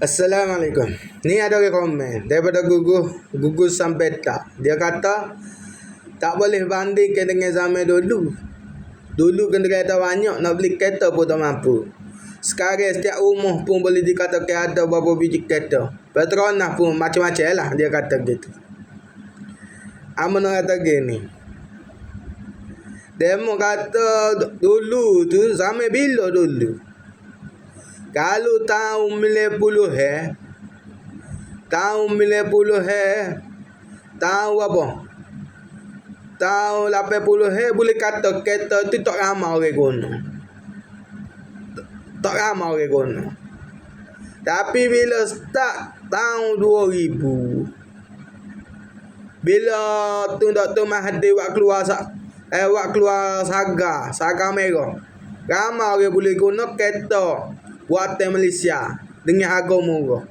Assalamualaikum. Ni ada orang komen daripada gugus sampai tak. Dia kata tak boleh bandingkan dengan zaman dulu. Dulu kena kereta banyak, nak beli kereta pun tak mampu. Sekarang setiap rumah pun boleh dikatakan ada beberapa biji kereta. Petronas pun macam-macam lah, dia kata gitu. Aman kata gini. Demo kata dulu tu zaman bila dulu? Kalau tahun 90 tahun 90 tahun apa? Tahun 80 boleh kata kereta tu tak ramai orang guna. Tak ramai orang guna. Tapi bila start tahun 2000, bila tu Dr. Mahathir buat keluar Saga merah. Ramai orang boleh guna kereta buatan Malaysia dengan harga murah.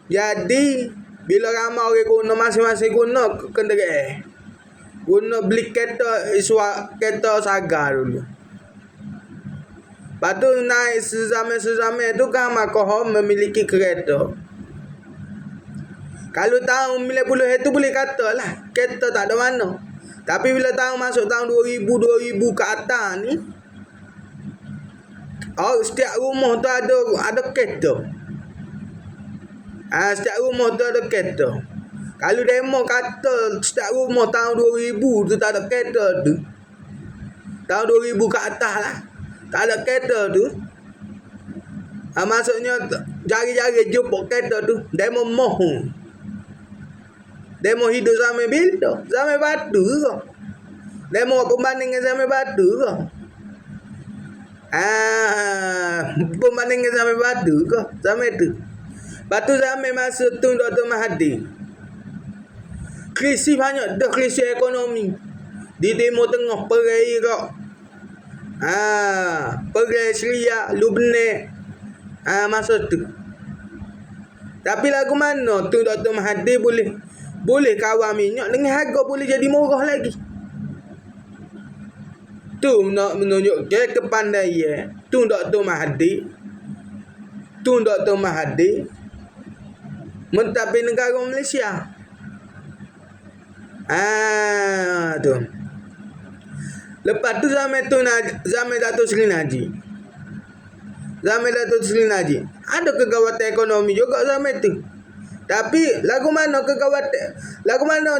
Jadi bila ramai orang guna, masing-masing guna kenderaan. Guna beli kereta Saga dulu. Lepas tu naik sezaman tu kan Makohom memiliki kereta. Kalau tahun 90 itu boleh kata lah kereta tak ada mana. Tapi bila tahun masuk tahun 2000 ke atas ni, setiap rumah tu ada kereta. Setiap rumah tu ada kereta. Kalau demo kata setiap rumah tahun 2000 tu tak ada kereta tu, tahun 2000 ke atas lah, tak ada kereta tu, maksudnya jari-jari jumpa kereta tu, demo mohon. Demo hidup zaman bila? Zaman batu ke? Demo pembanding dengan zaman batu ke? Pembanding dengan zaman batu ke? Zaman tu. Batu zaman masa tu Dr. Mahathir. Krisis banyak, dah krisis ekonomi. Di Timur Tengah, Perang Iraq. Perang Syria, Lebanon. Masa tu. Tapi lagu mana tu Dr. Mahathir boleh kawal minyak dengan harga boleh jadi murah lagi. Tu nak menunjukkan kepandaian tu Dr. Mahathir. Tu Dr. Mahathir mentadbir negara Malaysia. Tu. Lepas tu zaman Datuk Seri Najib. Zaman Datuk Seri Najib ada kegawatan ekonomi juga zaman tu. Tapi lagu mana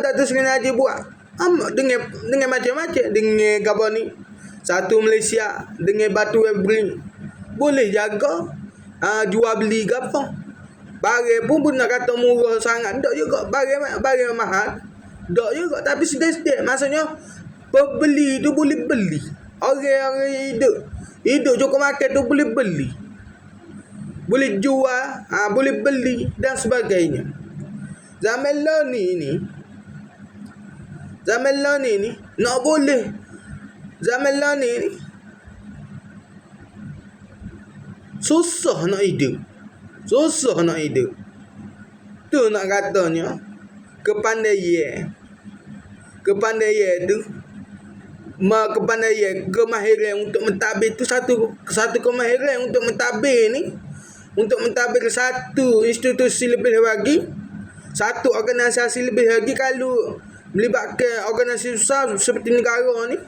Datuk Seri Najib buat? Dengan macam-macam, dengan apa ni? Satu Malaysia dengan batu ebring. Boleh jaga jual beli ke apa? Barang pun nak kata murah sangat tak juga. Barang mahal tak juga, tapi sedikit-sedikit. Maksudnya pembeli tu boleh beli. Orang hidup cukup makan tu boleh beli. Boleh jual, boleh beli dan sebagainya. Zaman ni nak boleh. Zaman ni susah nak hidup. Tu nak katanya kepandaian tu, kemahiran untuk mentadbir tu satu kemahiran untuk mentadbir ni. Untuk mentadbir satu institusi lebih lagi, satu organisasi lebih lagi, kalau melibatkan organisasi besar seperti negara ni,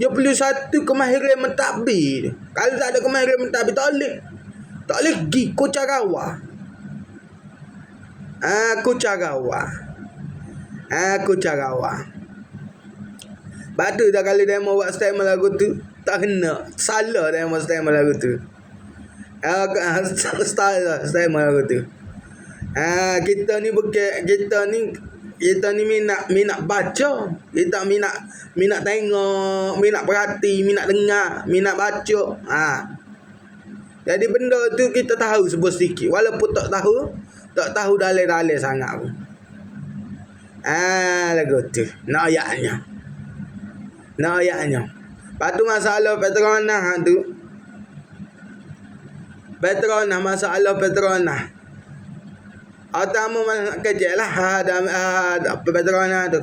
dia perlu satu kemahiran mentadbir. Kalau tak ada kemahiran mentadbir, tak boleh pergi Kucarawa. Kucarawa. Batu dah kali demo buat statement lagu tu, tak kena. Salah demo statement lagu tu. Saya mahu tu. Kita ni minat baca. Kita minat tengok, minat perhati, minat dengar, minat baca. Jadi benda tu kita tahu sebut sedikit, walaupun tak tahu dalil-dalil sangat pun. Lagu tu. Nak ayatnya. Lepas tu masalah Petronas tu. Masalah Petronas. Atamu malah nak kecek lah. Petronas tu.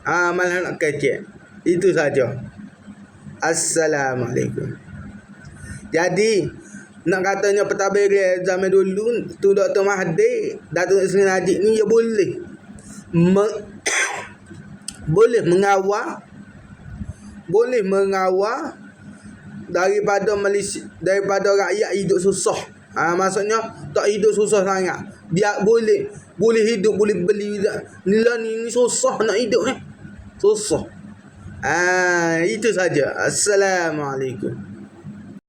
Malah nak kecek. Itu saja. Assalamualaikum. Jadi nak katanya pentadbiran zaman dulu tu Dr. Mahathir, Datuk Seri Najib ni dia boleh boleh mengawal daripada Malaysia, daripada rakyat hidup susah. Maksudnya tak hidup susah sangat. Dia boleh hidup, boleh beli. Ni susah nak hidup ni. Susah. Itu saja. Assalamualaikum.